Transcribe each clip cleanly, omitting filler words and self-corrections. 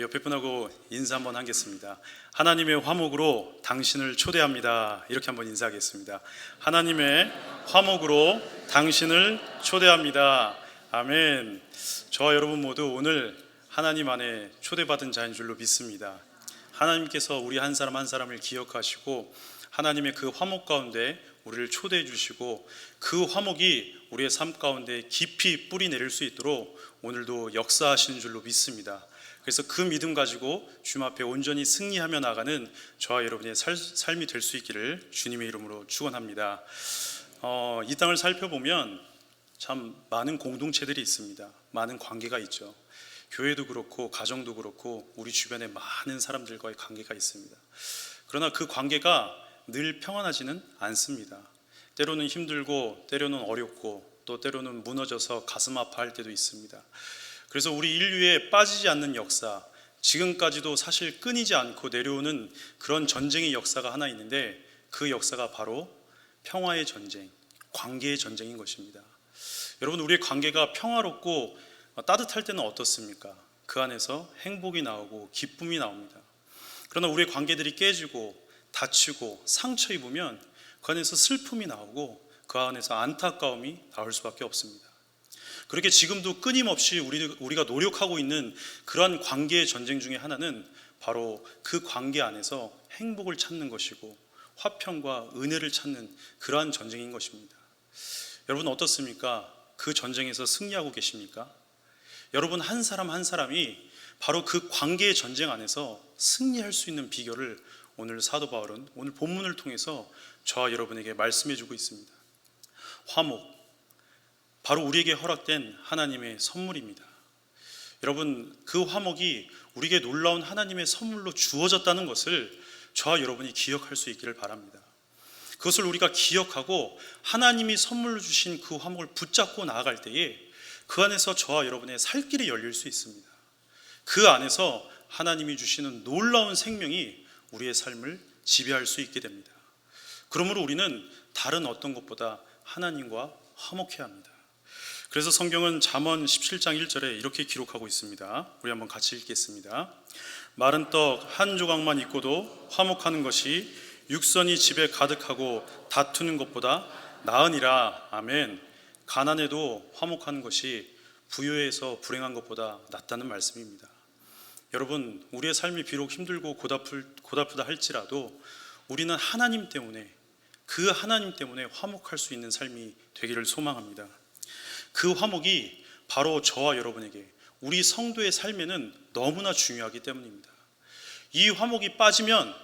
옆에 분하고 인사 한번 하겠습니다. 하나님의 화목으로 당신을 초대합니다. 이렇게 한번 인사하겠습니다. 하나님의 화목으로 당신을 초대합니다. 아멘. 저와 여러분 모두 오늘 하나님 안에 초대받은 자인 줄로 믿습니다. 하나님께서 우리 한 사람 한 사람을 기억하시고 하나님의 그 화목 가운데 우리를 초대해 주시고 그 화목이 우리의 삶 가운데 깊이 뿌리 내릴 수 있도록 오늘도 역사하시는 줄로 믿습니다. 그래서 그 믿음 가지고 주님 앞에 온전히 승리하며 나가는 저와 여러분의 삶이 될 수 있기를 주님의 이름으로 축원합니다. 이 땅을 살펴보면 참 많은 공동체들이 있습니다. 많은 관계가 있죠. 교회도 그렇고 가정도 그렇고 우리 주변에 많은 사람들과의 관계가 있습니다. 그러나 그 관계가 늘 평안하지는 않습니다. 때로는 힘들고 때로는 어렵고 또 때로는 무너져서 가슴 아파할 때도 있습니다. 그래서 우리 인류에 빠지지 않는 역사, 지금까지도 사실 끊이지 않고 내려오는 그런 전쟁의 역사가 하나 있는데 그 역사가 바로 평화의 전쟁, 관계의 전쟁인 것입니다. 여러분, 우리의 관계가 평화롭고 따뜻할 때는 어떻습니까? 그 안에서 행복이 나오고 기쁨이 나옵니다. 그러나 우리의 관계들이 깨지고 다치고 상처 입으면 그 안에서 슬픔이 나오고 그 안에서 안타까움이 나올 수밖에 없습니다. 그렇게 지금도 끊임없이 우리가 노력하고 있는 그러한 관계의 전쟁 중에 하나는 바로 그 관계 안에서 행복을 찾는 것이고 화평과 은혜를 찾는 그러한 전쟁인 것입니다. 여러분 어떻습니까? 그 전쟁에서 승리하고 계십니까? 여러분 한 사람 한 사람이 바로 그 관계의 전쟁 안에서 승리할 수 있는 비결을 오늘 사도 바울은 오늘 본문을 통해서 저와 여러분에게 말씀해 주고 있습니다. 화목, 바로 우리에게 허락된 하나님의 선물입니다. 여러분, 그 화목이 우리에게 놀라운 하나님의 선물로 주어졌다는 것을 저와 여러분이 기억할 수 있기를 바랍니다. 그것을 우리가 기억하고 하나님이 선물로 주신 그 화목을 붙잡고 나아갈 때에 그 안에서 저와 여러분의 살 길이 열릴 수 있습니다. 그 안에서 하나님이 주시는 놀라운 생명이 우리의 삶을 지배할 수 있게 됩니다. 그러므로 우리는 다른 어떤 것보다 하나님과 화목해야 합니다. 그래서 성경은 잠언 17장 1절에 이렇게 기록하고 있습니다. 우리 한번 같이 읽겠습니다. 마른 떡 한 조각만 있고도 화목하는 것이 육선이 집에 가득하고 다투는 것보다 나으니라. 아멘. 가난해도 화목하는 것이 부유해서 불행한 것보다 낫다는 말씀입니다. 여러분, 우리의 삶이 비록 힘들고 고달프다 할지라도 우리는 하나님 때문에, 그 하나님 때문에 화목할 수 있는 삶이 되기를 소망합니다. 그 화목이 바로 저와 여러분에게, 우리 성도의 삶에는 너무나 중요하기 때문입니다. 이 화목이 빠지면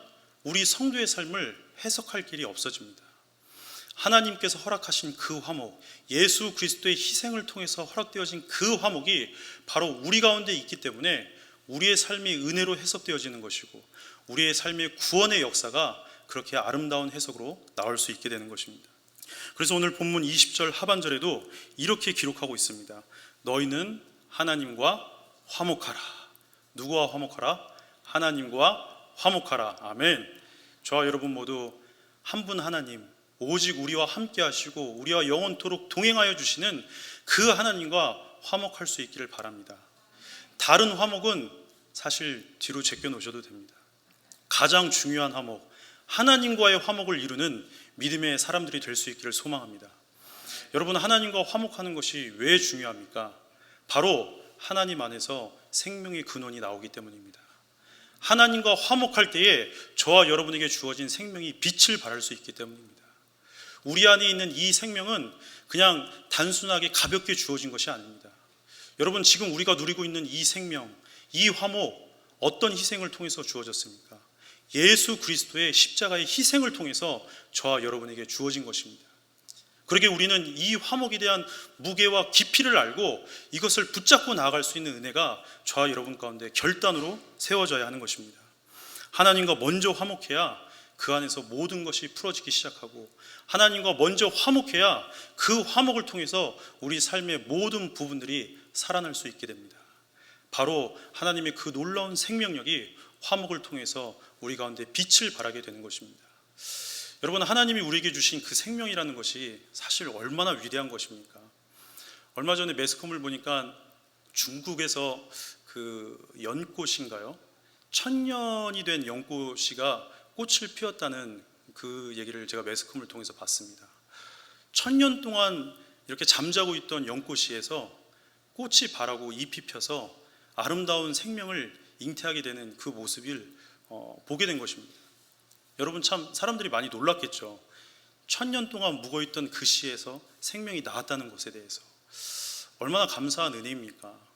우리 성도의 삶을 해석할 길이 없어집니다. 하나님께서 허락하신 그 화목, 예수 그리스도의 희생을 통해서 허락되어진 그 화목이 바로 우리 가운데 있기 때문에 우리의 삶이 은혜로 해석되어지는 것이고 우리의 삶의 구원의 역사가 그렇게 아름다운 해석으로 나올 수 있게 되는 것입니다. 그래서 오늘 본문 20절 하반절에도 이렇게 기록하고 있습니다. 너희는 하나님과 화목하라. 누구와 화목하라? 하나님과 화목하라. 아멘. 저와 여러분 모두 한 분 하나님, 오직 우리와 함께 하시고 우리와 영원토록 동행하여 주시는 그 하나님과 화목할 수 있기를 바랍니다. 다른 화목은 사실 뒤로 제껴 놓으셔도 됩니다. 가장 중요한 화목, 하나님과의 화목을 이루는 믿음의 사람들이 될 수 있기를 소망합니다. 여러분, 하나님과 화목하는 것이 왜 중요합니까? 바로 하나님 안에서 생명의 근원이 나오기 때문입니다. 하나님과 화목할 때에 저와 여러분에게 주어진 생명이 빛을 발할 수 있기 때문입니다. 우리 안에 있는 이 생명은 그냥 단순하게 가볍게 주어진 것이 아닙니다. 여러분, 지금 우리가 누리고 있는 이 생명, 이 화목, 어떤 희생을 통해서 주어졌습니까? 예수 그리스도의 십자가의 희생을 통해서 저와 여러분에게 주어진 것입니다. 그러게 우리는 이 화목에 대한 무게와 깊이를 알고 이것을 붙잡고 나아갈 수 있는 은혜가 저와 여러분 가운데 결단으로 세워져야 하는 것입니다. 하나님과 먼저 화목해야 그 안에서 모든 것이 풀어지기 시작하고 하나님과 먼저 화목해야 그 화목을 통해서 우리 삶의 모든 부분들이 살아날 수 있게 됩니다. 바로 하나님의 그 놀라운 생명력이 화목을 통해서 우리 가운데 빛을 발하게 되는 것입니다. 여러분, 하나님이 우리에게 주신 그 생명이라는 것이 사실 얼마나 위대한 것입니까? 얼마 전에 매스컴을 보니까 중국에서 그 연꽃인가요? 천년이 된 연꽃이가 꽃을 피웠다는 그 얘기를 제가 매스컴을 통해서 봤습니다. 천년 동안 이렇게 잠자고 있던 연꽃이에서 꽃이 바라고 잎이 펴서 아름다운 생명을 잉태하게 되는 그 모습을 보게 된 것입니다. 여러분, 참 사람들이 많이 놀랐겠죠. 천년 동안 묵어있던 그 씨에서 생명이 나왔다는 것에 대해서 얼마나 감사한 은혜입니까?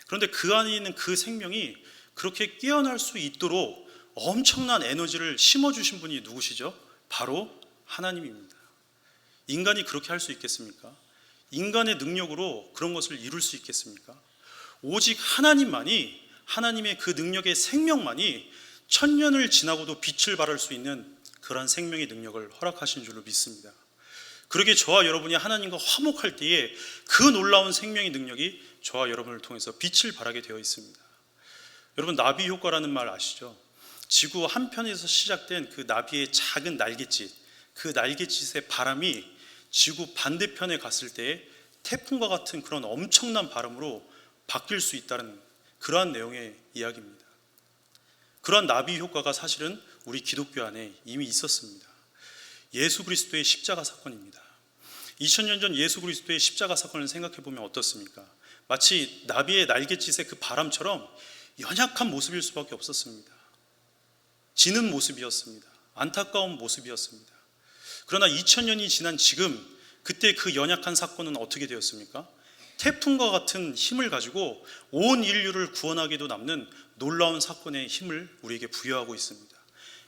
그런데 그 안에 있는 그 생명이 그렇게 깨어날 수 있도록 엄청난 에너지를 심어주신 분이 누구시죠? 바로 하나님입니다. 인간이 그렇게 할 수 있겠습니까? 인간의 능력으로 그런 것을 이룰 수 있겠습니까? 오직 하나님만이, 하나님의 그 능력의 생명만이 천년을 지나고도 빛을 발할 수 있는 그런 생명의 능력을 허락하신 줄로 믿습니다. 그러기에 저와 여러분이 하나님과 화목할 때에 그 놀라운 생명의 능력이 저와 여러분을 통해서 빛을 발하게 되어 있습니다. 여러분, 나비 효과라는 말 아시죠? 지구 한편에서 시작된 그 나비의 작은 날갯짓, 그 날갯짓의 바람이 지구 반대편에 갔을 때 태풍과 같은 그런 엄청난 바람으로 바뀔 수 있다는 그러한 내용의 이야기입니다. 그러한 나비 효과가 사실은 우리 기독교 안에 이미 있었습니다. 예수 그리스도의 십자가 사건입니다. 2000년 전 예수 그리스도의 십자가 사건을 생각해 보면 어떻습니까? 마치 나비의 날갯짓의 그 바람처럼 연약한 모습일 수밖에 없었습니다. 지는 모습이었습니다. 안타까운 모습이었습니다. 그러나 2000년이 지난 지금, 그때 그 연약한 사건은 어떻게 되었습니까? 태풍과 같은 힘을 가지고 온 인류를 구원하기도 남는 놀라운 사건의 힘을 우리에게 부여하고 있습니다.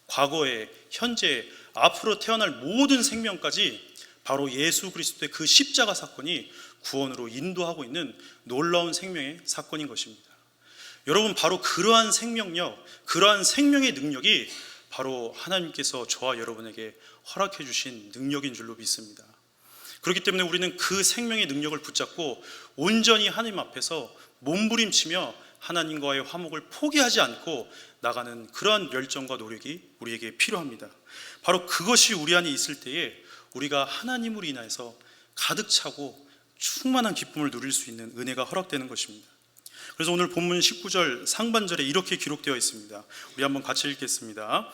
과거에, 현재, 앞으로 태어날 모든 생명까지 바로 예수 그리스도의 그 십자가 사건이 구원으로 인도하고 있는 놀라운 생명의 사건인 것입니다. 여러분, 바로 그러한 생명력, 그러한 생명의 능력이 바로 하나님께서 저와 여러분에게 허락해 주신 능력인 줄로 믿습니다. 그렇기 때문에 우리는 그 생명의 능력을 붙잡고 온전히 하나님 앞에서 몸부림치며 하나님과의 화목을 포기하지 않고 나가는 그러한 열정과 노력이 우리에게 필요합니다. 바로 그것이 우리 안에 있을 때에 우리가 하나님으로 인해서 가득 차고 충만한 기쁨을 누릴 수 있는 은혜가 허락되는 것입니다. 그래서 오늘 본문 19절 상반절에 이렇게 기록되어 있습니다. 우리 한번 같이 읽겠습니다.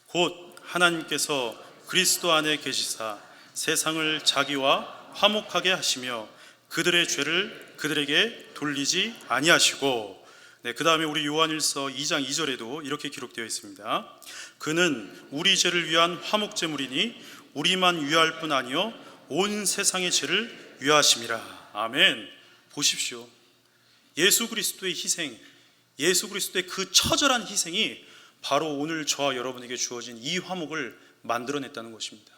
곧 하나님께서 그리스도 안에 계시사 세상을 자기와 화목하게 하시며 그들의 죄를 그들에게 돌리지 아니하시고, 그 다음에 우리 요한일서 2장 2절에도 이렇게 기록되어 있습니다. 그는 우리 죄를 위한 화목제물이니 우리만 위할 뿐 아니요 온 세상의 죄를 위하심이라. 아멘. 보십시오. 예수 그리스도의 희생, 예수 그리스도의 그 처절한 희생이 바로 오늘 저와 여러분에게 주어진 이 화목을 만들어냈다는 것입니다.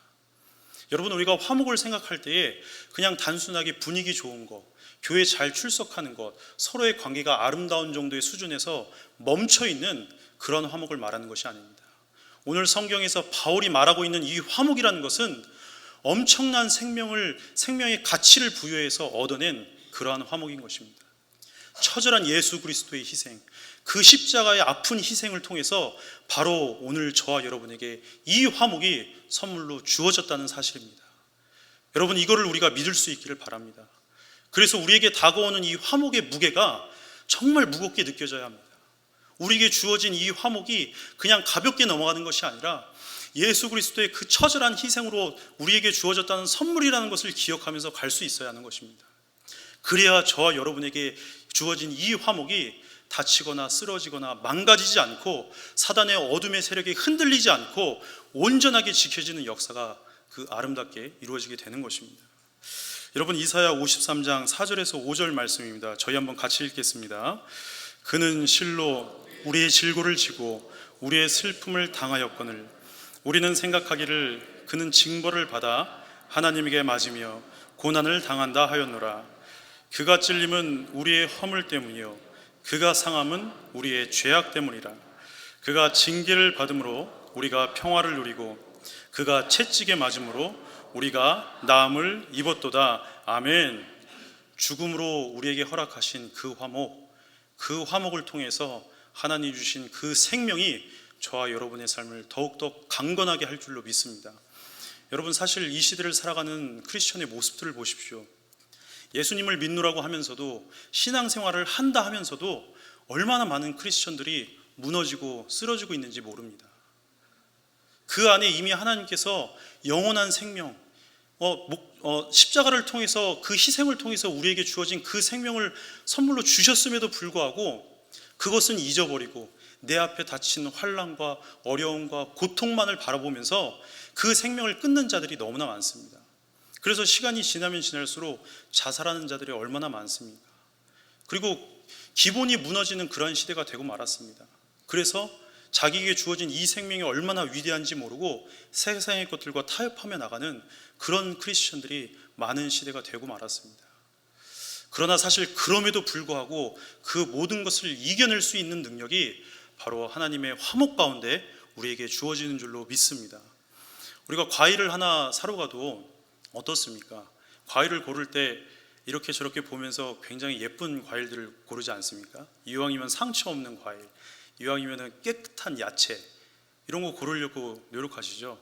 여러분, 우리가 화목을 생각할 때에 그냥 단순하게 분위기 좋은 것, 교회 잘 출석하는 것, 서로의 관계가 아름다운 정도의 수준에서 멈춰있는 그런 화목을 말하는 것이 아닙니다. 오늘 성경에서 바울이 말하고 있는 이 화목이라는 것은 엄청난 생명의 가치를 부여해서 얻어낸 그러한 화목인 것입니다. 처절한 예수 그리스도의 희생, 그 십자가의 아픈 희생을 통해서 바로 오늘 저와 여러분에게 이 화목이 선물로 주어졌다는 사실입니다. 여러분, 이거를 우리가 믿을 수 있기를 바랍니다. 그래서 우리에게 다가오는 이 화목의 무게가 정말 무겁게 느껴져야 합니다. 우리에게 주어진 이 화목이 그냥 가볍게 넘어가는 것이 아니라 예수 그리스도의 그 처절한 희생으로 우리에게 주어졌다는 선물이라는 것을 기억하면서 갈 수 있어야 하는 것입니다. 그래야 저와 여러분에게 주어진 이 화목이 다치거나 쓰러지거나 망가지지 않고 사단의 어둠의 세력에 흔들리지 않고 온전하게 지켜지는 역사가 그 아름답게 이루어지게 되는 것입니다. 여러분, 이사야 53장 4절에서 5절 말씀입니다. 저희 한번 같이 읽겠습니다. 그는 실로 우리의 질고를 지고 우리의 슬픔을 당하였거늘 우리는 생각하기를 그는 징벌을 받아 하나님에게 맞으며 고난을 당한다 하였노라. 그가 찔림은 우리의 허물 때문이요 그가 상함은 우리의 죄악 때문이라. 그가 징계를 받음으로 우리가 평화를 누리고 그가 채찍에 맞음으로 우리가 나음을 입었도다. 아멘. 죽음으로 우리에게 허락하신 그 화목을 통해서 하나님 주신 그 생명이 저와 여러분의 삶을 더욱더 강건하게 할 줄로 믿습니다. 여러분, 사실 이 시대를 살아가는 크리스천의 모습들을 보십시오. 예수님을 믿노라고 하면서도 신앙생활을 한다 하면서도 얼마나 많은 크리스천들이 무너지고 쓰러지고 있는지 모릅니다. 그 안에 이미 하나님께서 영원한 생명, 십자가를 통해서 그 희생을 통해서 우리에게 주어진 그 생명을 선물로 주셨음에도 불구하고 그것은 잊어버리고 내 앞에 닥친 환난과 어려움과 고통만을 바라보면서 그 생명을 끊는 자들이 너무나 많습니다. 그래서 시간이 지나면 지날수록 자살하는 자들이 얼마나 많습니까? 그리고 기본이 무너지는 그런 시대가 되고 말았습니다. 그래서 자기에게 주어진 이 생명이 얼마나 위대한지 모르고 세상의 것들과 타협하며 나가는 그런 크리스천들이 많은 시대가 되고 말았습니다. 그러나 사실 그럼에도 불구하고 그 모든 것을 이겨낼 수 있는 능력이 바로 하나님의 화목 가운데 우리에게 주어지는 줄로 믿습니다. 우리가 과일을 하나 사러 가도 어떻습니까? 과일을 고를 때 이렇게 저렇게 보면서 굉장히 예쁜 과일들을 고르지 않습니까? 이왕이면 상처 없는 과일, 이왕이면 깨끗한 야채, 이런 거 고르려고 노력하시죠.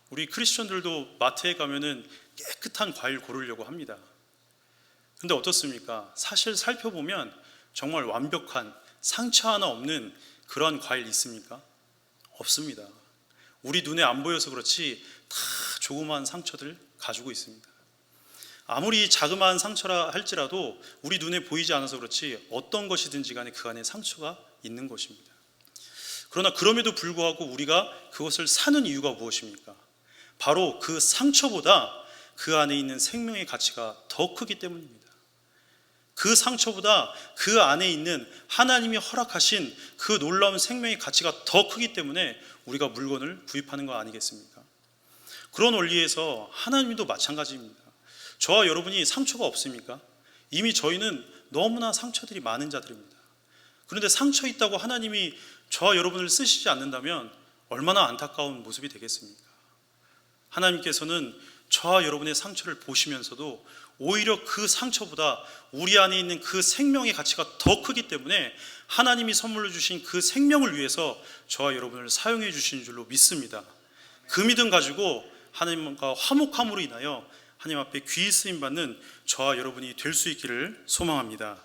우리 크리스천들도 마트에 가면은 깨끗한 과일 고르려고 합니다. 근데 어떻습니까? 사실 살펴보면 정말 완벽한 상처 하나 없는 그런 과일 있습니까? 없습니다. 우리 눈에 안 보여서 그렇지 다 조그마한 상처들 가지고 있습니다. 아무리 자그마한 상처라 할지라도 우리 눈에 보이지 않아서 그렇지 어떤 것이든지 간에 그 안에 상처가 있는 것입니다. 그러나 그럼에도 불구하고 우리가 그것을 사는 이유가 무엇입니까? 바로 그 상처보다 그 안에 있는 생명의 가치가 더 크기 때문입니다. 그 상처보다 그 안에 있는 하나님이 허락하신 그 놀라운 생명의 가치가 더 크기 때문에 우리가 물건을 구입하는 거 아니겠습니까? 그런 원리에서 하나님도 마찬가지입니다. 저와 여러분이 상처가 없습니까? 이미 저희는 너무나 상처들이 많은 자들입니다. 그런데 상처 있다고 하나님이 저와 여러분을 쓰시지 않는다면 얼마나 안타까운 모습이 되겠습니까? 하나님께서는 저와 여러분의 상처를 보시면서도 오히려 그 상처보다 우리 안에 있는 그 생명의 가치가 더 크기 때문에 하나님이 선물로 주신 그 생명을 위해서 저와 여러분을 사용해 주신 줄로 믿습니다. 그 믿음 가지고 하나님과 화목함으로 인하여 하나님 앞에 귀히 쓰임 받는 저와 여러분이 될 수 있기를 소망합니다.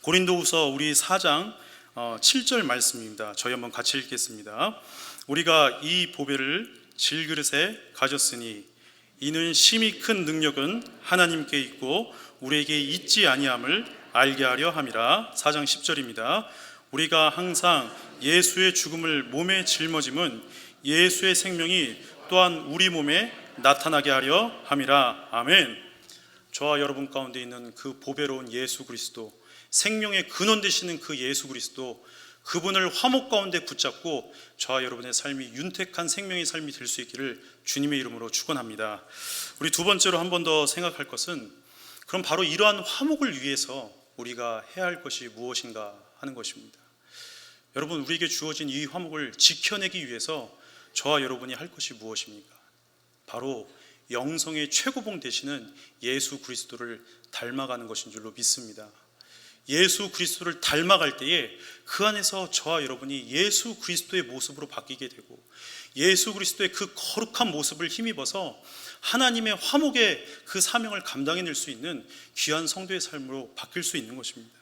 고린도후서 우리 4장 7절 말씀입니다. 저희 한번 같이 읽겠습니다. 우리가 이 보배를 질그릇에 가졌으니 이는 심히 큰 능력은 하나님께 있고 우리에게 있지 아니함을 알게 하려 함이라. 4장 10절입니다. 우리가 항상 예수의 죽음을 몸에 짊어짐은 예수의 생명이 또한 우리 몸에 나타나게 하려 함이라. 아멘. 저와 여러분 가운데 있는 그 보배로운 예수 그리스도, 생명의 근원 되시는 그 예수 그리스도, 그분을 화목 가운데 붙잡고 저와 여러분의 삶이 윤택한 생명의 삶이 될 수 있기를 주님의 이름으로 축원합니다. 우리 두 번째로 한 번 더 생각할 것은, 그럼 바로 이러한 화목을 위해서 우리가 해야 할 것이 무엇인가 하는 것입니다. 여러분, 우리에게 주어진 이 화목을 지켜내기 위해서 저와 여러분이 할 것이 무엇입니까? 바로 영성의 최고봉 되시는 예수 그리스도를 닮아가는 것인 줄로 믿습니다. 예수 그리스도를 닮아갈 때에 그 안에서 저와 여러분이 예수 그리스도의 모습으로 바뀌게 되고 예수 그리스도의 그 거룩한 모습을 힘입어서 하나님의 화목의 그 사명을 감당해낼 수 있는 귀한 성도의 삶으로 바뀔 수 있는 것입니다.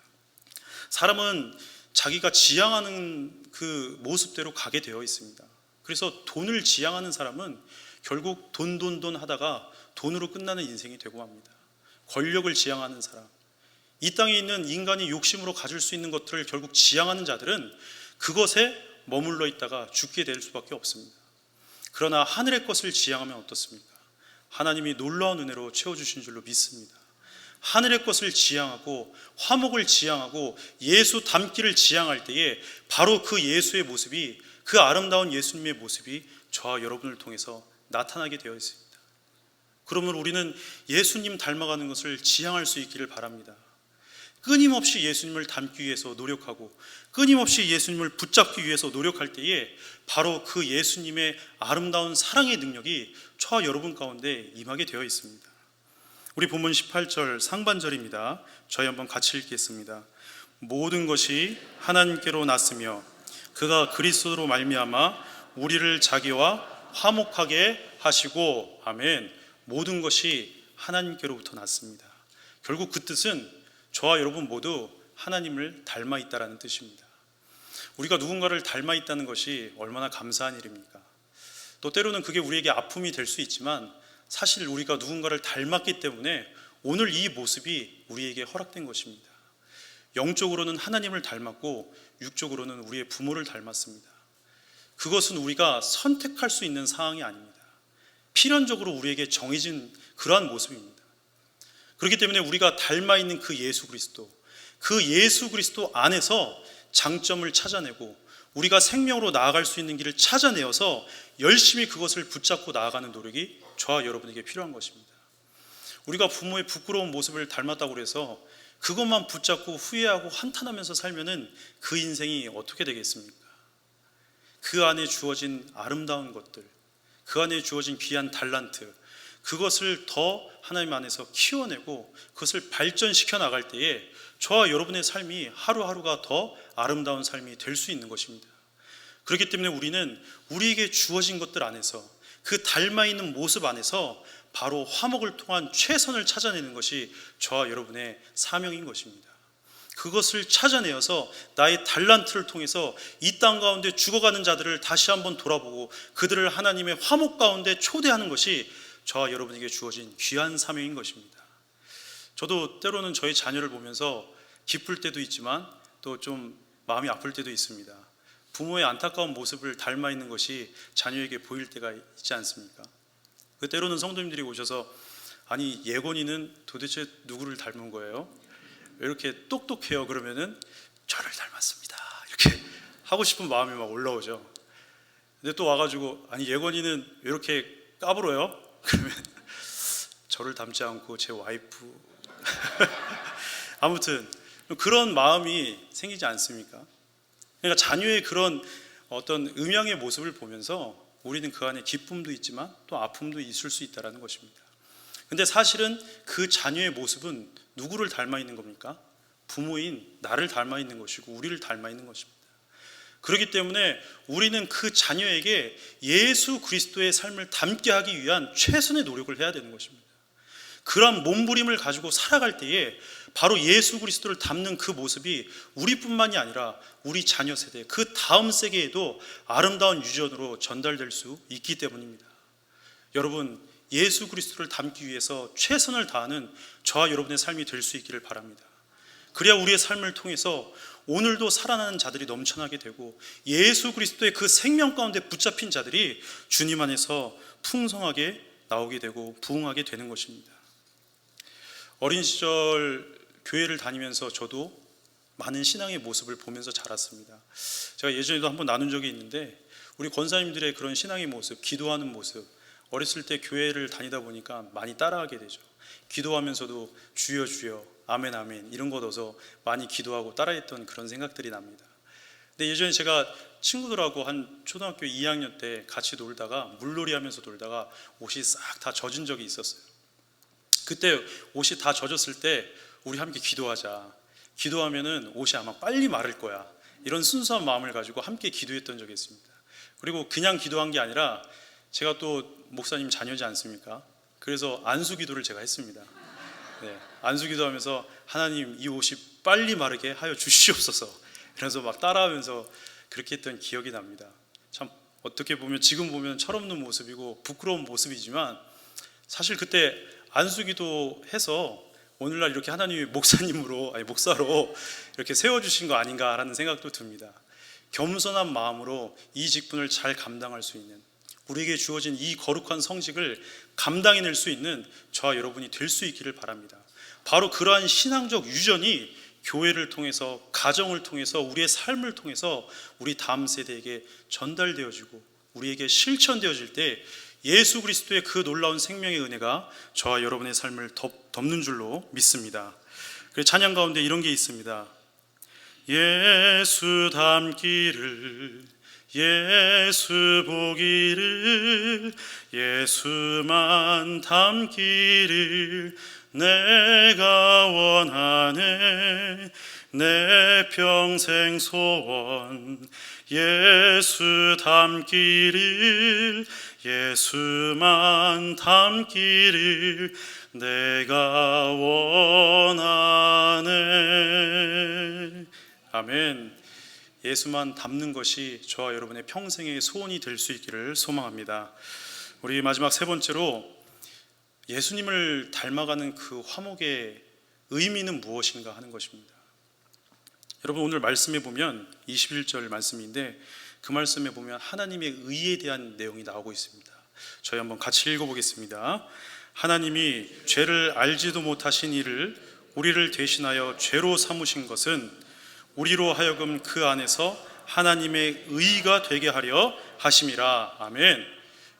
사람은 자기가 지향하는 그 모습대로 가게 되어 있습니다. 그래서 돈을 지향하는 사람은 결국 돈 하다가 돈으로 끝나는 인생이 되고 합니다. 권력을 지향하는 사람, 이 땅에 있는 인간이 욕심으로 가질 수 있는 것들을 결국 지향하는 자들은 그것에 머물러 있다가 죽게 될 수밖에 없습니다. 그러나 하늘의 것을 지향하면 어떻습니까? 하나님이 놀라운 은혜로 채워주신 줄로 믿습니다. 하늘의 것을 지향하고 화목을 지향하고 예수 닮기를 지향할 때에 바로 그 예수의 모습이, 그 아름다운 예수님의 모습이 저와 여러분을 통해서 나타나게 되어 있습니다. 그러면 우리는 예수님 닮아가는 것을 지향할 수 있기를 바랍니다. 끊임없이 예수님을 닮기 위해서 노력하고 끊임없이 예수님을 붙잡기 위해서 노력할 때에 바로 그 예수님의 아름다운 사랑의 능력이 저와 여러분 가운데 임하게 되어 있습니다. 우리 본문 18절 상반절입니다. 저희 한번 같이 읽겠습니다. 모든 것이 하나님께로 났으며 그가 그리스도로 말미암아 우리를 자기와 화목하게 하시고. 아멘. 모든 것이 하나님께로부터 났습니다. 결국 그 뜻은 저와 여러분 모두 하나님을 닮아 있다라는 뜻입니다. 우리가 누군가를 닮아 있다는 것이 얼마나 감사한 일입니까? 또 때로는 그게 우리에게 아픔이 될 수 있지만 사실 우리가 누군가를 닮았기 때문에 오늘 이 모습이 우리에게 허락된 것입니다. 영적으로는 하나님을 닮았고 육적으로는 우리의 부모를 닮았습니다. 그것은 우리가 선택할 수 있는 상황이 아닙니다. 필연적으로 우리에게 정해진 그러한 모습입니다. 그렇기 때문에 우리가 닮아 있는 그 예수 그리스도 안에서 장점을 찾아내고 우리가 생명으로 나아갈 수 있는 길을 찾아내어서 열심히 그것을 붙잡고 나아가는 노력이 저와 여러분에게 필요한 것입니다. 우리가 부모의 부끄러운 모습을 닮았다고 해서 그것만 붙잡고 후회하고 한탄하면서 살면은 그 인생이 어떻게 되겠습니까? 그 안에 주어진 아름다운 것들, 그 안에 주어진 귀한 달란트, 그것을 더 하나님 안에서 키워내고 그것을 발전시켜 나갈 때에 저와 여러분의 삶이 하루하루가 더 아름다운 삶이 될 수 있는 것입니다. 그렇기 때문에 우리는 우리에게 주어진 것들 안에서 그 닮아있는 모습 안에서 바로 화목을 통한 최선을 찾아내는 것이 저와 여러분의 사명인 것입니다. 그것을 찾아내어서 나의 달란트를 통해서 이 땅 가운데 죽어가는 자들을 다시 한번 돌아보고 그들을 하나님의 화목 가운데 초대하는 것이 저와 여러분에게 주어진 귀한 사명인 것입니다. 저도 때로는 저희 자녀를 보면서 기쁠 때도 있지만 또 좀 마음이 아플 때도 있습니다. 부모의 안타까운 모습을 닮아 있는 것이 자녀에게 보일 때가 있지 않습니까? 때로는 성도님들이 오셔서 아니 예건이는 도대체 누구를 닮은 거예요? 왜 이렇게 똑똑해요? 그러면은 저를 닮았습니다 이렇게 하고 싶은 마음이 막 올라오죠. 근데 또 와가지고 아니 예건이는 왜 이렇게 까불어요? 그러면 저를 닮지 않고 제 와이프 아무튼 그런 마음이 생기지 않습니까? 그러니까 자녀의 그런 어떤 음양의 모습을 보면서 우리는 그 안에 기쁨도 있지만 또 아픔도 있을 수 있다는 것입니다. 근데 사실은 그 자녀의 모습은 누구를 닮아 있는 겁니까? 부모인 나를 닮아 있는 것이고 우리를 닮아 있는 것입니다. 그렇기 때문에 우리는 그 자녀에게 예수 그리스도의 삶을 닮게 하기 위한 최선의 노력을 해야 되는 것입니다. 그러한 몸부림을 가지고 살아갈 때에 바로 예수 그리스도를 닮는 그 모습이 우리뿐만이 아니라 우리 자녀 세대, 그 다음 세계에도 아름다운 유전으로 전달될 수 있기 때문입니다. 여러분, 예수 그리스도를 닮기 위해서 최선을 다하는 저와 여러분의 삶이 될 수 있기를 바랍니다. 그래야 우리의 삶을 통해서 오늘도 살아나는 자들이 넘쳐나게 되고 예수 그리스도의 그 생명 가운데 붙잡힌 자들이 주님 안에서 풍성하게 나오게 되고 부흥하게 되는 것입니다. 어린 시절 교회를 다니면서 저도 많은 신앙의 모습을 보면서 자랐습니다. 제가 예전에도 한번 나눈 적이 있는데 우리 권사님들의 그런 신앙의 모습, 기도하는 모습, 어렸을 때 교회를 다니다 보니까 많이 따라하게 되죠. 기도하면서도 주여 주여 아멘 아멘 이런 거 넣어서 많이 기도하고 따라했던 그런 생각들이 납니다. 근데 예전에 제가 친구들하고 한 초등학교 2학년 때 같이 놀다가 물놀이 하면서 놀다가 옷이 싹 다 젖은 적이 있었어요. 그때 옷이 다 젖었을 때 우리 함께 기도하자. 기도하면은 옷이 아마 빨리 마를 거야. 이런 순수한 마음을 가지고 함께 기도했던 적이 있습니다. 그리고 그냥 기도한 게 아니라 제가 또 목사님 자녀지 않습니까? 그래서 안수 기도를 제가 했습니다. 네, 안수 기도하면서 하나님 이 옷이 빨리 마르게 하여 주시옵소서. 이러면서 막 따라하면서 그렇게 했던 기억이 납니다. 참 어떻게 보면 지금 보면 철없는 모습이고 부끄러운 모습이지만 사실 그때 안수 기도해서 오늘날 이렇게 하나님이 목사로 이렇게 세워주신 거 아닌가라는 생각도 듭니다. 겸손한 마음으로 이 직분을 잘 감당할 수 있는, 우리에게 주어진 이 거룩한 성직을 감당해낼 수 있는 저와 여러분이 될 수 있기를 바랍니다. 바로 그러한 신앙적 유전이 교회를 통해서, 가정을 통해서, 우리의 삶을 통해서 우리 다음 세대에게 전달되어지고 우리에게 실천되어질 때 예수 그리스도의 그 놀라운 생명의 은혜가 저와 여러분의 삶을 덮는 줄로 믿습니다. 그래서 찬양 가운데 이런 게 있습니다. 예수 닮기를, 예수 보기를, 예수만 닮기를 내가 원하네. 내 평생 소원 예수 닮기를, 예수만 닮기를 내가 원하네. 아멘. 예수만 닮는 것이 저와 여러분의 평생의 소원이 될 수 있기를 소망합니다. 우리 마지막 세 번째로 예수님을 닮아가는 그 화목의 의미는 무엇인가 하는 것입니다. 여러분, 오늘 말씀에 보면 21절 말씀인데 그 말씀에 보면 하나님의 의에 대한 내용이 나오고 있습니다. 저희 한번 같이 읽어보겠습니다. 하나님이 죄를 알지도 못하신 이를 우리를 대신하여 죄로 삼으신 것은 우리로 하여금 그 안에서 하나님의 의가 되게 하려 하심이라. 아멘.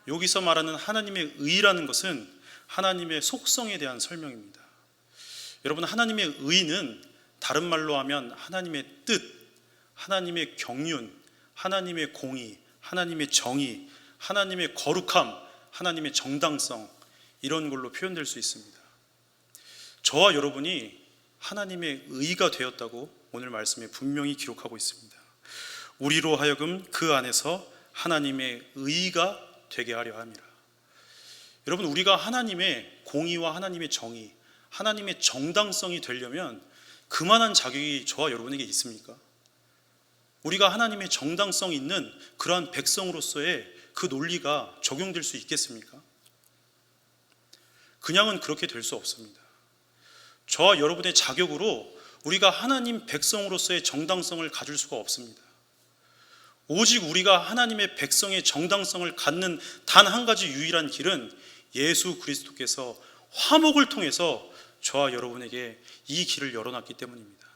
여기서 말하는 하나님의 의라는 것은 하나님의 속성에 대한 설명입니다. 여러분, 하나님의 의는 다른 말로 하면 하나님의 뜻, 하나님의 경륜, 하나님의 공의, 하나님의 정의, 하나님의 거룩함, 하나님의 정당성, 이런 걸로 표현될 수 있습니다. 저와 여러분이 하나님의 의가 되었다고 오늘 말씀에 분명히 기록하고 있습니다. 우리로 하여금 그 안에서 하나님의 의가 되게 하려 함이라. 여러분, 우리가 하나님의 공의와 하나님의 정의, 하나님의 정당성이 되려면 그만한 자격이 저와 여러분에게 있습니까? 우리가 하나님의 정당성 있는 그러한 백성으로서의 그 논리가 적용될 수 있겠습니까? 그냥은 그렇게 될 수 없습니다. 저와 여러분의 자격으로 우리가 하나님 백성으로서의 정당성을 가질 수가 없습니다. 오직 우리가 하나님의 백성의 정당성을 갖는 단 한 가지 유일한 길은 예수 그리스도께서 화목을 통해서 저와 여러분에게 이 길을 열어놨기 때문입니다.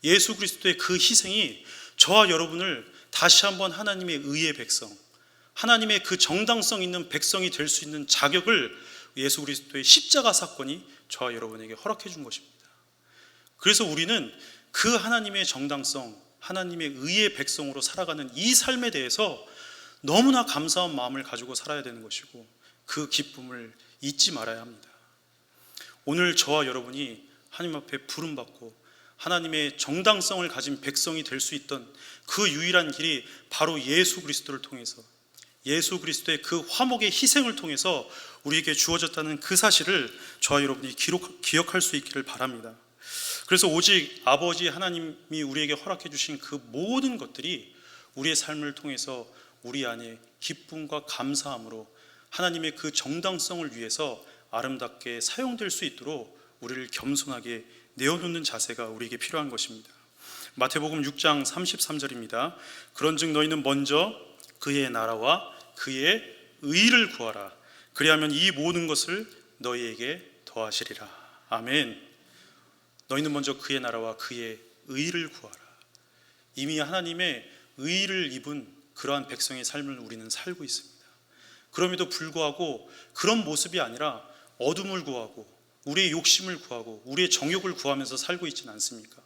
예수 그리스도의 그 희생이 저와 여러분을 다시 한번 하나님의 의의 백성, 하나님의 그 정당성 있는 백성이 될 수 있는 자격을 예수 그리스도의 십자가 사건이 저와 여러분에게 허락해 준 것입니다. 그래서 우리는 그 하나님의 정당성, 하나님의 의의 백성으로 살아가는 이 삶에 대해서 너무나 감사한 마음을 가지고 살아야 되는 것이고 그 기쁨을 잊지 말아야 합니다. 오늘 저와 여러분이 하나님 앞에 부름받고 하나님의 정당성을 가진 백성이 될 수 있던 그 유일한 길이 바로 예수 그리스도를 통해서, 예수 그리스도의 그 화목의 희생을 통해서 우리에게 주어졌다는 그 사실을 저와 여러분이 기억할 수 있기를 바랍니다. 그래서 오직 아버지 하나님이 우리에게 허락해 주신 그 모든 것들이 우리의 삶을 통해서 우리 안에 기쁨과 감사함으로 하나님의 그 정당성을 위해서 아름답게 사용될 수 있도록 우리를 겸손하게 내어놓는 자세가 우리에게 필요한 것입니다. 마태복음 6장 33절입니다. 그런즉 너희는 먼저 그의 나라와 그의 의를 구하라. 그리하면 이 모든 것을 너희에게 더하시리라. 아멘. 너희는 먼저 그의 나라와 그의 의를 구하라. 이미 하나님의 의를 입은 그러한 백성의 삶을 우리는 살고 있습니다. 그럼에도 불구하고 그런 모습이 아니라 어둠을 구하고 우리의 욕심을 구하고 우리의 정욕을 구하면서 살고 있지는 않습니까?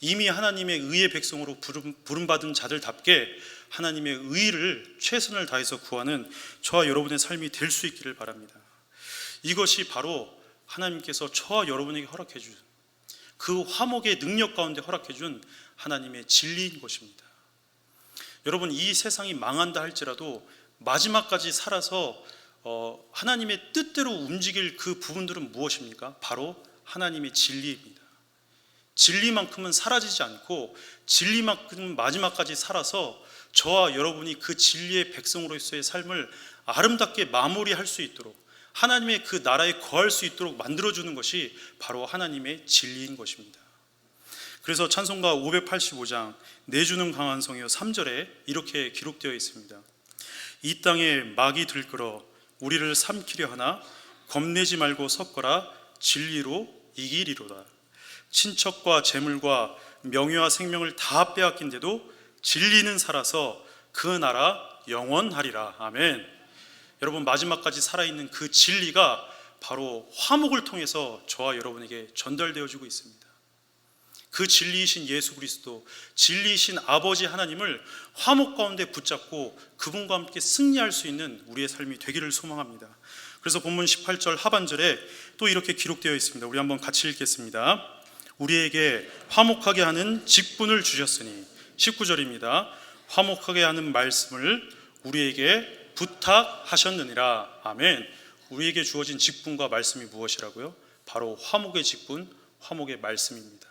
이미 하나님의 의의 백성으로 부름받은 자들답게 하나님의 의를 최선을 다해서 구하는 저와 여러분의 삶이 될 수 있기를 바랍니다. 이것이 바로 하나님께서 저와 여러분에게 허락해 준 그 화목의 능력 가운데 허락해 준 하나님의 진리인 것입니다. 여러분, 이 세상이 망한다 할지라도 마지막까지 살아서 하나님의 뜻대로 움직일 그 부분들은 무엇입니까? 바로 하나님의 진리입니다. 진리만큼은 사라지지 않고 진리만큼 마지막까지 살아서 저와 여러분이 그 진리의 백성으로서의 삶을 아름답게 마무리할 수 있도록 하나님의 그 나라에 거할 수 있도록 만들어주는 것이 바로 하나님의 진리인 것입니다. 그래서 찬송가 585장 내주는 강한 성이여 3절에 이렇게 기록되어 있습니다. 이 땅에 막이 들끓어 우리를 삼키려 하나 겁내지 말고 섰거라 진리로 이기리로다. 친척과 재물과 명예와 생명을 다 빼앗긴데도 진리는 살아서 그 나라 영원하리라. 아멘. 여러분, 마지막까지 살아있는 그 진리가 바로 화목을 통해서 저와 여러분에게 전달되어지고 있습니다. 그 진리이신 예수 그리스도, 진리이신 아버지 하나님을 화목 가운데 붙잡고 그분과 함께 승리할 수 있는 우리의 삶이 되기를 소망합니다. 그래서 본문 18절 하반절에 또 이렇게 기록되어 있습니다. 우리 한번 같이 읽겠습니다. 우리에게 화목하게 하는 직분을 주셨으니, 19절입니다. 화목하게 하는 말씀을 우리에게 부탁하셨느니라. 아멘. 우리에게 주어진 직분과 말씀이 무엇이라고요? 바로 화목의 직분, 화목의 말씀입니다.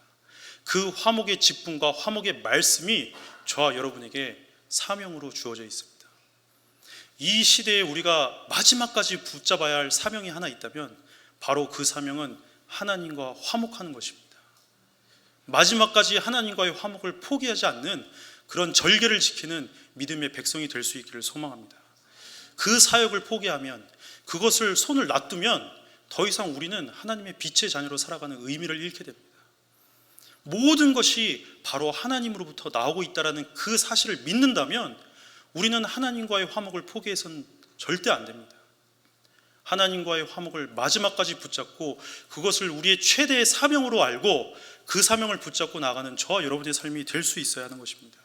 그 화목의 직분과 화목의 말씀이 저와 여러분에게 사명으로 주어져 있습니다. 이 시대에 우리가 마지막까지 붙잡아야 할 사명이 하나 있다면 바로 그 사명은 하나님과 화목하는 것입니다. 마지막까지 하나님과의 화목을 포기하지 않는 그런 절개를 지키는 믿음의 백성이 될 수 있기를 소망합니다. 그 사역을 포기하면, 그것을 손을 놔두면 더 이상 우리는 하나님의 빛의 자녀로 살아가는 의미를 잃게 됩니다. 모든 것이 바로 하나님으로부터 나오고 있다는 그 사실을 믿는다면 우리는 하나님과의 화목을 포기해서는 절대 안 됩니다. 하나님과의 화목을 마지막까지 붙잡고 그것을 우리의 최대의 사명으로 알고 그 사명을 붙잡고 나가는 저와 여러분의 삶이 될 수 있어야 하는 것입니다.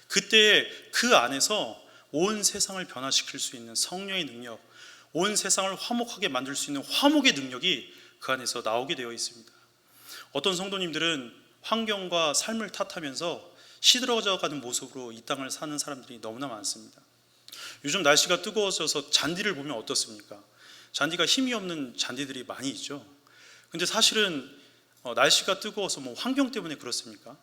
그때 그 안에서 온 세상을 변화시킬 수 있는 성령의 능력, 온 세상을 화목하게 만들 수 있는 화목의 능력이 그 안에서 나오게 되어 있습니다. 어떤 성도님들은 환경과 삶을 탓하면서 시들어져 가는 모습으로 이 땅을 사는 사람들이 너무나 많습니다. 요즘 날씨가 뜨거워져서 잔디를 보면 어떻습니까? 잔디가 힘이 없는 잔디들이 많이 있죠. 근데 사실은 날씨가 뜨거워서 환경 때문에 그렇습니까?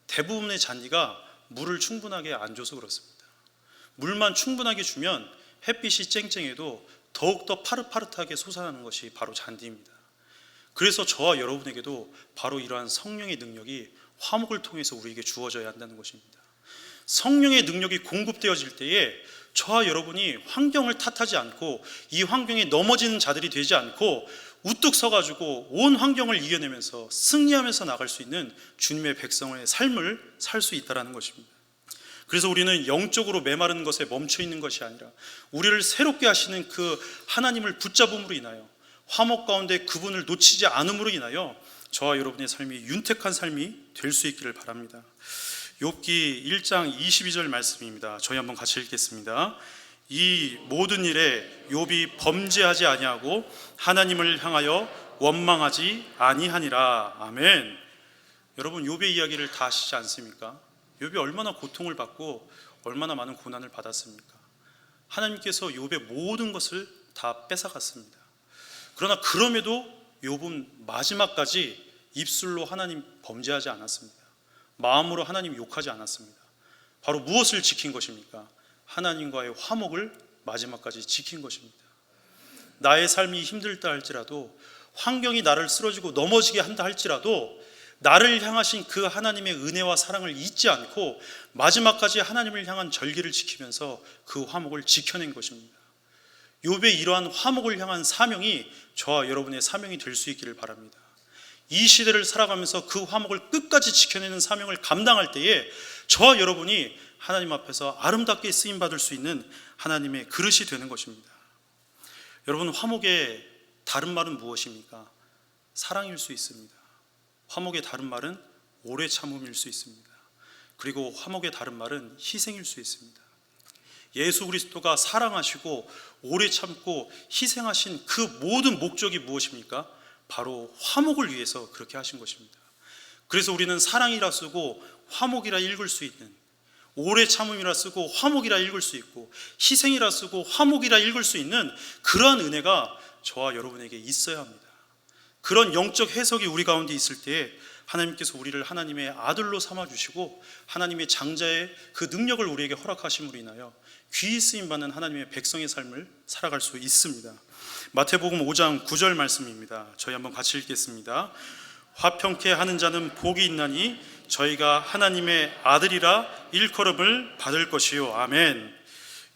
대부분의 잔디가 물을 충분하게 안 줘서 그렇습니다. 물만 충분하게 주면 햇빛이 쨍쨍해도 더욱더 파릇파릇하게 솟아나는 것이 바로 잔디입니다. 그래서 저와 여러분에게도 바로 이러한 성령의 능력이 화목을 통해서 우리에게 주어져야 한다는 것입니다. 성령의 능력이 공급되어질 때에 저와 여러분이 환경을 탓하지 않고 이 환경에 넘어지는 자들이 되지 않고 우뚝 서가지고 온 환경을 이겨내면서 승리하면서 나갈 수 있는 주님의 백성의 삶을 살 수 있다는 것입니다. 그래서 우리는 영적으로 메마른 것에 멈춰 있는 것이 아니라 우리를 새롭게 하시는 그 하나님을 붙잡음으로 인하여 화목 가운데 그분을 놓치지 않음으로 인하여 저와 여러분의 삶이 윤택한 삶이 될 수 있기를 바랍니다. 욥기 1장 22절 말씀입니다. 저희 한번 같이 읽겠습니다. 이 모든 일에 욥이 범죄하지 아니하고 하나님을 향하여 원망하지 아니하니라. 아멘. 여러분, 욥의 이야기를 다 아시지 않습니까? 욥이 얼마나 고통을 받고 얼마나 많은 고난을 받았습니까? 하나님께서 욥의 모든 것을 다 뺏어갔습니다. 그러나 그럼에도 욥은 마지막까지 입술로 하나님 범죄하지 않았습니다. 마음으로 하나님 욕하지 않았습니다. 바로 무엇을 지킨 것입니까? 하나님과의 화목을 마지막까지 지킨 것입니다. 나의 삶이 힘들다 할지라도, 환경이 나를 쓰러지고 넘어지게 한다 할지라도 나를 향하신 그 하나님의 은혜와 사랑을 잊지 않고 마지막까지 하나님을 향한 절기를 지키면서 그 화목을 지켜낸 것입니다. 욥의 이러한 화목을 향한 사명이 저와 여러분의 사명이 될 수 있기를 바랍니다. 이 시대를 살아가면서 그 화목을 끝까지 지켜내는 사명을 감당할 때에 저와 여러분이 하나님 앞에서 아름답게 쓰임받을 수 있는 하나님의 그릇이 되는 것입니다. 여러분, 화목의 다른 말은 무엇입니까? 사랑일 수 있습니다. 화목의 다른 말은 오래 참음일 수 있습니다. 그리고 화목의 다른 말은 희생일 수 있습니다. 예수 그리스도가 사랑하시고 오래 참고 희생하신 그 모든 목적이 무엇입니까? 바로 화목을 위해서 그렇게 하신 것입니다. 그래서 우리는 사랑이라 쓰고 화목이라 읽을 수 있는, 오래 참음이라 쓰고 화목이라 읽을 수 있고, 희생이라 쓰고 화목이라 읽을 수 있는 그러한 은혜가 저와 여러분에게 있어야 합니다. 그런 영적 해석이 우리 가운데 있을 때에 하나님께서 우리를 하나님의 아들로 삼아주시고 하나님의 장자의 그 능력을 우리에게 허락하심으로 인하여 귀히 쓰임받는 하나님의 백성의 삶을 살아갈 수 있습니다. 마태복음 5장 9절 말씀입니다. 저희 한번 같이 읽겠습니다. 화평케 하는 자는 복이 있나니 저희가 하나님의 아들이라 일컬음을 받을 것이요. 아멘.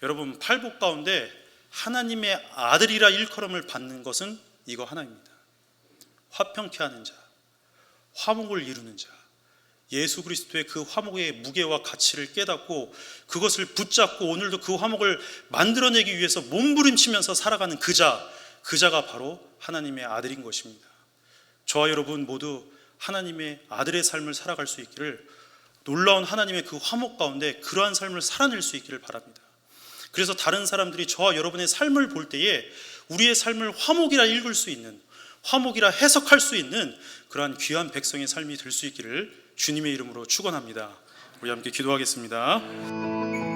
여러분, 팔복 가운데 하나님의 아들이라 일컬음을 받는 것은 이거 하나입니다. 화평케 하는 자, 화목을 이루는 자, 예수 그리스도의 그 화목의 무게와 가치를 깨닫고 그것을 붙잡고 오늘도 그 화목을 만들어내기 위해서 몸부림치면서 살아가는 그 자가 바로 하나님의 아들인 것입니다. 저와 여러분 모두 하나님의 아들의 삶을 살아갈 수 있기를, 놀라운 하나님의 그 화목 가운데 그러한 삶을 살아낼 수 있기를 바랍니다. 그래서 다른 사람들이 저와 여러분의 삶을 볼 때에 우리의 삶을 화목이라 읽을 수 있는, 화목이라 해석할 수 있는 그러한 귀한 백성의 삶이 될 수 있기를 주님의 이름으로 축원합니다. 우리 함께 기도하겠습니다.